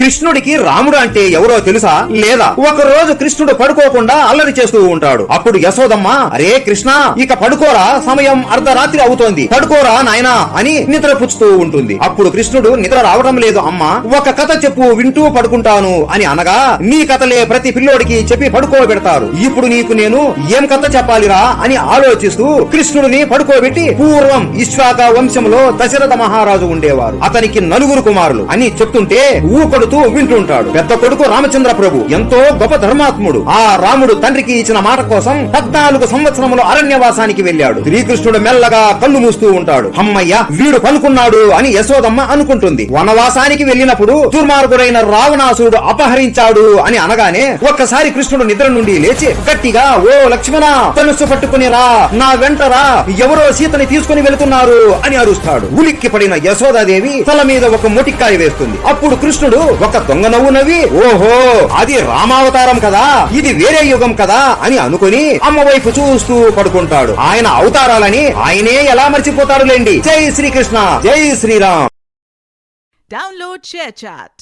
కృష్ణుడికి రాముడు అంటే ఎవరో తెలుసా? లేదా? ఒక రోజు కృష్ణుడు పడుకోకుండా అల్లరి చేస్తూ ఉంటాడు. అప్పుడు యశోదమ్మ, అరే కృష్ణ, ఇక పడుకోరా, సమయం అర్ధరాత్రి అవుతోంది, పడుకోరా నాయనా అని నిద్ర పుచ్చుతూ ఉంటుంది. అప్పుడు కృష్ణుడు, నిద్ర రావడం లేదు అమ్మా, ఒక కథ చెప్పు, వింటూ పడుకుంటాను అని అనగా, నీ కథలే ప్రతి పిల్లోడికి చెప్పి పడుకోబెడతారు, ఇప్పుడు నీకు నేను ఏం కథ చెప్పాలిరా అని ఆలోచిస్తూ కృష్ణుడిని పడుకోబెట్టి, పూర్వం ఇశ్వాక వంశంలో దశరథ మహారాజు ఉండేవారు, అతనికి 9 కుమారులు అని చెప్తుంటే ఊకొడుతూ వింటుంటాడు. పెద్ద కొడుకు రామచంద్ర ప్రభు ఎంతో గొప్ప ధర్మాత్ముడు. ఆ రాముడు తండ్రికి ఇచ్చిన మాట కోసం 14 సంవత్సరములు అరణ్యవాసానికి వెళ్ళాడు. శ్రీకృష్ణుడు మెల్లగా కళ్ళు మూస్తూ ఉంటాడు. అమ్మయ్య, వీడు పనుకున్నాడు అని యశోదమ్మ అనుకుంటుంది. వనవాసానికి వెళ్ళినప్పుడు దుర్మార్గుడైన రావణాసురుడు అపహరించాడు అని అనగానే ఒక్కసారి కృష్ణుడు నిద్ర నుండి లేచి గట్టిగా, ఓ లక్ష్మణ, ధనుస్సు పట్టుకుని రా, నా వెంట రా, ఎవరో సీతని తీసుకుని వెళుతున్నారు అని అరుస్తాడు. ఉలిక్కి పడిన యశోదాదేవి తల మీద ఒక మొటిక్కాయ వేస్తుంది. అప్పుడు కృష్ణుడు ఒక దొంగ నవ్వు నవ్వి, ఓహో అది రామావతారం కదా, ఇది వేరే యుగం కదా అని అనుకుని అమ్మ వైపు చూస్తూ పడుకుంటాడు. ఆయన అవతారాలని ఆయనే ఎలా మర్చిపోతాడులేండి. జై శ్రీకృష్ణ, జై శ్రీరామ్. Download ShareChat.